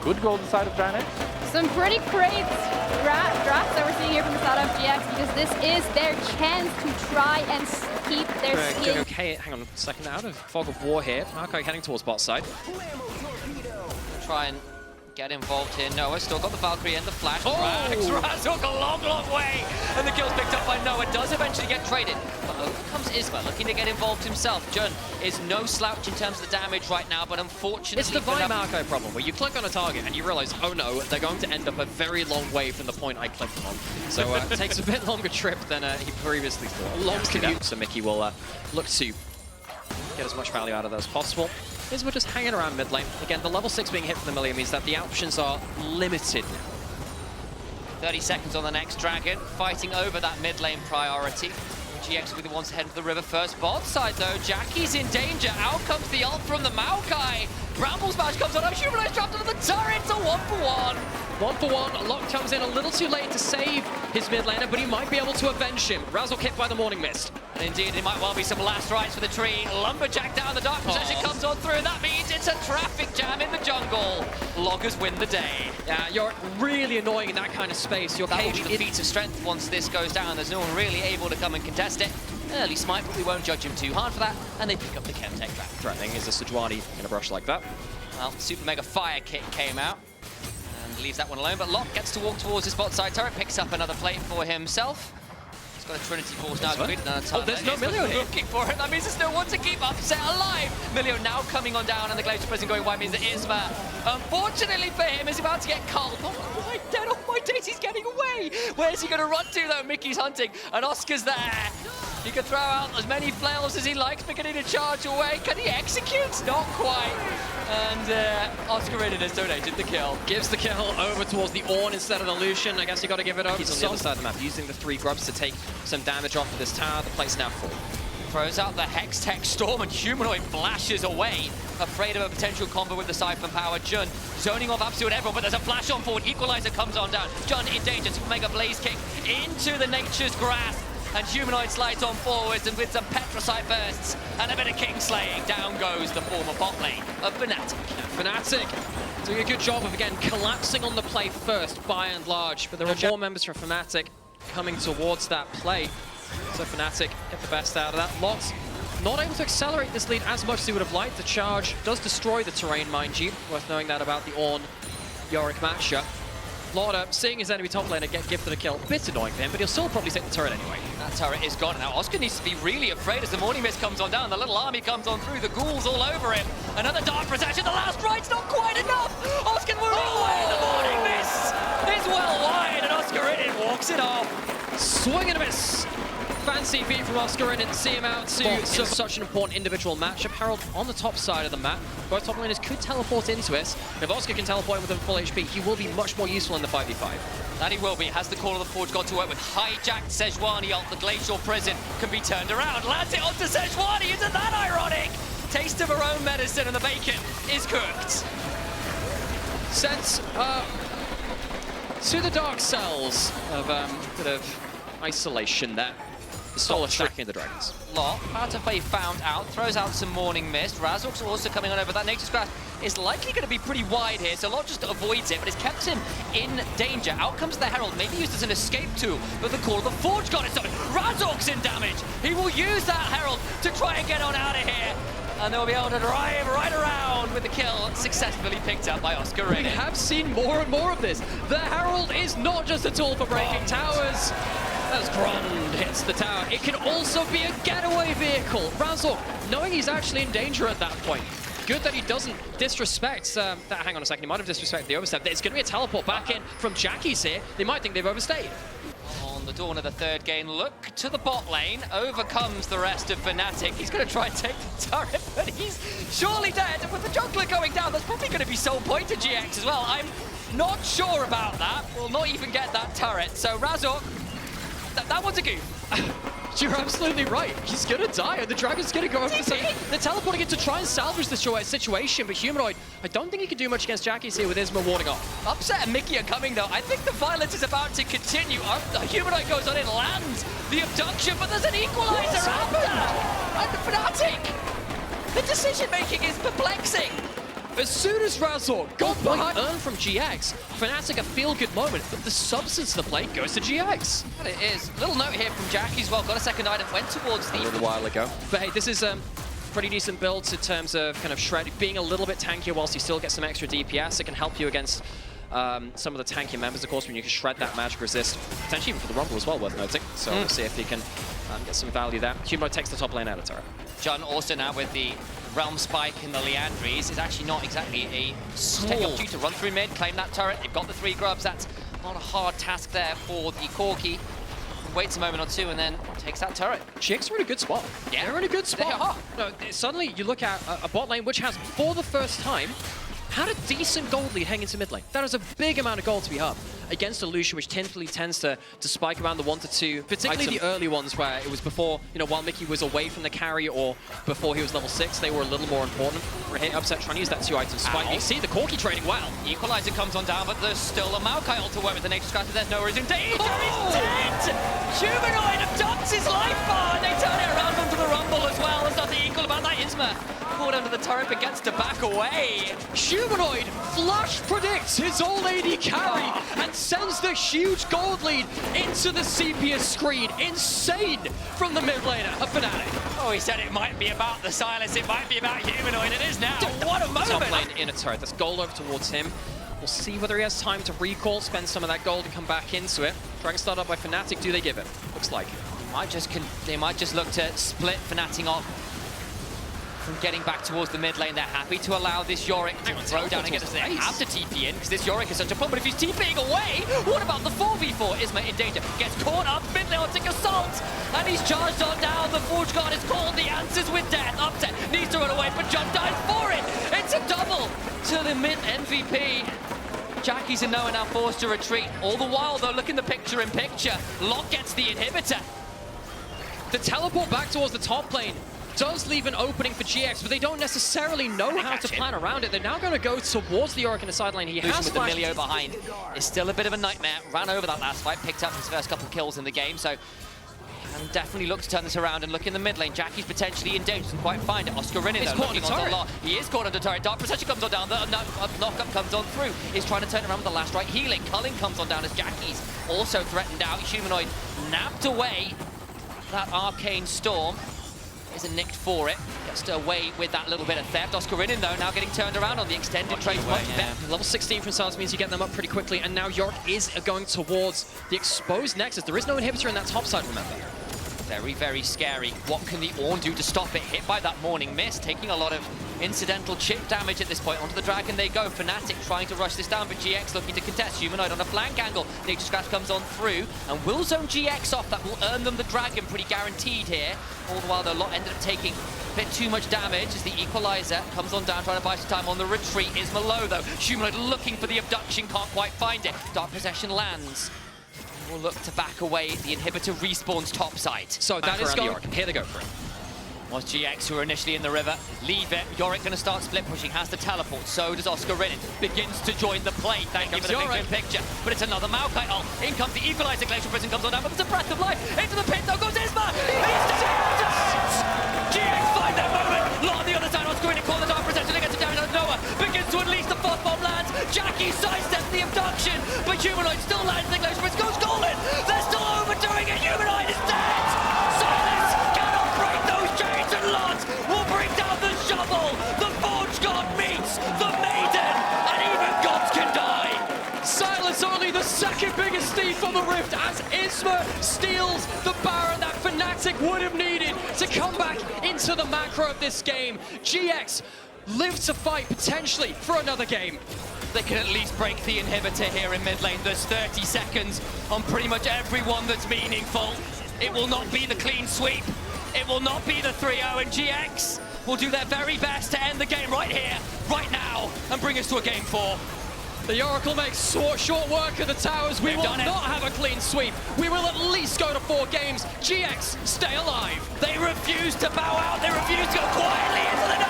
Good goal side of GIANTX. Some pretty great drafts that we're seeing here from the side of GX, because this is their chance to try and keep their skin. Okay, hang on a second. Out of fog of war here. Marco heading towards bot side. Try and get involved here. Noah still got the Valkyrie and the flash. Oh! Razork a long, long way! And the kill's picked up by Noah. Does eventually get traded. But over comes Isma, looking to get involved himself. Jun is no slouch in terms of the damage right now, but unfortunately... It's the Vi Marco problem, where you click on a target and you realize, oh no, they're going to end up a very long way from the point I clicked them on. So it takes a bit longer trip than he previously thought. A long commute, so Mickey will look to get as much value out of that as possible. Isma just hanging around mid lane. Again, the level 6 being hit from the Millia means that the options are limited. 30 seconds on the next Dragon, fighting over that mid lane priority. GX will be the ones to head to the river first. Bot side though, Jackie's in danger. Out comes the ult from the Maokai. Bramble Smash comes on. Humanoid trapped under the turret. It's a 1-for-1. 1-for-1. Lock comes in a little too late to save his mid laner, but he might be able to avenge him. Razork hit by the Morning Mist. And indeed, it might well be some last rites for the tree. Lumberjack down the dark possession comes on through. That means it's a traffic jam in the jungle. Loggers win the day. Yeah, you're really annoying in that kind of space. Your That will cage be the feat of strength once this goes down. There's no one really able to come and contest it. Early smite, but we won't judge him too hard for that. And they pick up the GIANTX trap. Threatening is a Sejuani in a brush like that. Well, Super Mega Fire Kick came out and leaves that one alone. But Locke gets to walk towards his bot side turret, picks up another plate for himself. He's got a Trinity Force now. Oh, there's no Milio here. Looking for it. That means there's no one to keep Upset alive. Milio now coming on down, and the Glacier Prison going wide means that Isma, unfortunately for him, is about to get culled. Not quite dead. Oh my days, he's getting away. Where's he going to run to though? Mickey's hunting, and Oscar's there. He can throw out as many flails as he likes, beginning to charge away. Can he execute? Not quite. And Oscar Ridden has donated the kill. Gives the kill over towards the Ornn instead of the Lucian. I guess you got to give it over. He's on the other side of the map, using the 3 grubs to take some damage off of this tower. The plate's now full. Throws out the Hex Tech Storm, and Humanoid flashes away, afraid of a potential combo with the Siphon Power. Jun zoning off absolute everyone, but there's a flash on forward. Equalizer comes on down. Jun in danger. Super Mega Blaze Kick into the Nature's Grasp. And Humanoid slides on forwards, and with some Petricite bursts and a bit of King Slaying, down goes the former bot lane of Fnatic. Fnatic doing a good job of, again, collapsing on the play first, by and large. But there are more members from Fnatic coming towards that play. So Fnatic get the best out of that. Lots not able to accelerate this lead as much as he would have liked. The charge does destroy the terrain, mind you. Worth knowing that about the Ornn Yorick matchup. Lauder seeing his enemy top laner get gifted a kill. A bit annoying for him, but he'll still probably take the turret anyway. That turret is gone. Now Oscar needs to be really afraid as the Morning Mist comes on down. The little army comes on through. The ghouls all over him. Another dark protection. The last right's not quite enough. Oscar will away. The Morning Mist is well wide, and Oscar Ridden walks it off. Swing and a miss. Fancy feat from Oscar and see him out to such an important individual matchup. Herald on the top side of the map. Both top laners could teleport into it. If Oscar can teleport within full HP, he will be much more useful in the 5v5. That he will be. Has the Call of the Forge got to work with hijacked Sejuani ult? The Glacial Prison can be turned around. Lands it onto Sejuani. Isn't that ironic? Taste of her own medicine, and the bacon is cooked. Sent to the dark cells of bit of isolation there. The Soul attacking the Dragons. Lot, Patafei found out, throws out some Morning Mist. Razork's also coming on over. That Nature's Grasp is likely going to be pretty wide here, so Lot just avoids it, but it's kept him in danger. Out comes the Herald, maybe used as an escape tool, but the Call of the Forge got it started. Razork's in damage. He will use that Herald to try and get on out of here. And they'll be able to drive right around with the kill successfully picked up by Oscar Ridden. We have seen more and more of this. The Herald is not just a tool for breaking towers. As Grund hits the tower, it can also be a getaway vehicle. Razork, knowing he's actually in danger at that point. Good that he doesn't disrespect that. Hang on a second, he might have disrespected the overstep. It's going to be a teleport back in from Jackie's here. They might think they've overstayed. On the dawn of the third game, look to the bot lane, overcomes the rest of Fnatic. He's going to try and take the turret, but he's surely dead. And with the jungler going down, that's probably going to be soul point to GX as well. I'm not sure about that. We'll not even get that turret. So Razork, that one's a goof. You're absolutely right. He's gonna die, and the Dragon's gonna go over the side. They're teleporting in to try and salvage this situation, but Humanoid, I don't think he can do much against Jackie's here with Isma warding off. Upset and Mickey are coming though. I think the violence is about to continue. The Humanoid goes on, it lands the abduction, but there's an equalizer after. And the Fnatic, the decision making is perplexing. As soon as Razor got behind earned from GX, Fnatic a feel-good moment, but the substance of the play goes to GX. And it is. Little note here from Jackie as well. Got a second item, went towards the... A little while ago. But hey, this is pretty decent builds in terms of kind of shred, being a little bit tankier whilst you still get some extra DPS. It can help you against some of the tankier members, of course, when you can shred that magic resist. Potentially even for the Rumble as well, worth noting. So we'll see if he can get some value there. Humanoid takes the top lane out of turret. John also now with the Realm Spike in the Leandries is actually not exactly a taking opportunity to run through mid, claim that turret. They've got the 3 grubs. That's not a hard task there for the Corki. Waits a moment or two and then takes that turret. GX are in a good spot. Yeah. They're in a good spot. No, suddenly you look at a bot lane which has, for the first time, had a decent gold lead heading into mid lane. That is a big amount of gold to be up against a Lucian, which typically tends to spike around the 1 to 2, particularly the early ones where it was before, you know, while Mickey was away from the carry or before he was level 6, they were a little more important. Hit upset trying to use that 2-item spike. You see the Corki trading well. Equalizer comes on down, but there's still a Maokai ult to work with the Nature Scratcher. There's no reason. Danger is dead! Humanoid abducts his life bar, and they turn it around onto the Rumble as well. There's nothing equal about that. Isma caught under the turret but gets to back away. Humanoid flash predicts his old AD carry and sends the huge gold lead into the sepia screen. Insane from the mid laner of Fnatic. Oh, he said it might be about the Silas, it might be about Humanoid. It is now. What a moment! Top lane in a turret. That's gold over towards him. We'll see whether he has time to recall, spend some of that gold and come back into it. Dragon start up by Fnatic. Do they give it? Looks like. They might just look to split Fnatic off from getting back towards the mid lane. They're happy to allow this Yorick to throw down and get us. They have to TP in because this Yorick is such a problem. But if he's TPing away, what about the 4v4? Isma in danger. Gets caught up mid lane, take assault, and he's charged on down. The Forge Guard is called. The answer's with death. Upset needs to run away, but John dies for it. It's a double to the mid MVP. Jackie's and Noah now forced to retreat. All the while, though, look in the picture-in-picture. Lock gets the inhibitor. The teleport back towards the top lane does leave an opening for GX, but they don't necessarily know how to plan around it. They're now going to go towards the Yorick in the side lane. He has with the Milio behind. It's still a bit of a nightmare. Ran over that last fight, picked up his first couple of kills in the game, so can definitely look to turn this around and look in the mid lane. Jackie's potentially in danger, doesn't quite find it. Oscar Rinnin though, looking on the lot. He is caught under turret. Dark Procession comes on down. The knock-up comes on through. He's trying to turn around with the last right healing. Culling comes on down as Jackie's also threatened out. Humanoid napped away. That Arcane Storm isn't nicked for it. Gets away with that little bit of theft. Oscar Rinnin, though, now getting turned around on the extended trade. Level 16 from Silas means you get them up pretty quickly, and now Yorick is going towards the exposed Nexus. There is no inhibitor in that top side, remember. Very, very scary. What can the Ornn do to stop it? Hit by that Morning Mist, taking a lot of incidental chip damage at this point. Onto the Dragon they go. Fnatic trying to rush this down, but GX looking to contest. Humanoid on a flank angle. Nature Scratch comes on through and will zone GX off. That will earn them the Dragon, pretty guaranteed here. All the while, the lot ended up taking a bit too much damage as the Equalizer comes on down, trying to buy some time on the retreat. Is Malo, though. Humanoid looking for the abduction, can't quite find it. Dark Possession lands. Will look to back away. The inhibitor respawns topside. So that is Yorick. Here they go for it. Was GX who were initially in the river. Leave it. Yorick going to start split pushing. Has to teleport. So does Oscar Rinnin. Begins to join the play. Thank you for the big picture. But it's another Maokai ult. In comes the Equalizer. Glacial Prison comes on down. But there's a breath of life. Into the pit though goes Isma. He's dead! GX find that moment. Lot on the other side. Oscar Rinnin caught the Dark Procession against the damage on Noah. Begins to unleash the 4th bomb lands. Jackie sidesteps the abduction. But Humanoid still lands. The Glacial Prison goes golden. They're still overdoing it. Humanoid is dead. Silence cannot break those chains, and Lance will bring down the shovel. The Forge God meets the Maiden, and even gods can die. Silence only the second biggest thief on the Rift as Isma steals the Baron that Fnatic would have needed to come back into the macro of this game. GX live to fight potentially for another game. They can at least break the inhibitor here in mid lane. There's 30 seconds on pretty much everyone that's meaningful. It will not be the clean sweep. It will not be the 3-0, and GX will do their very best to end the game right here, right now, and bring us to a game 4. The Oracle makes short work of the towers. We will not have a clean sweep. We will at least go to 4 games. GX, stay alive. They refuse to bow out. They refuse to go quietly into the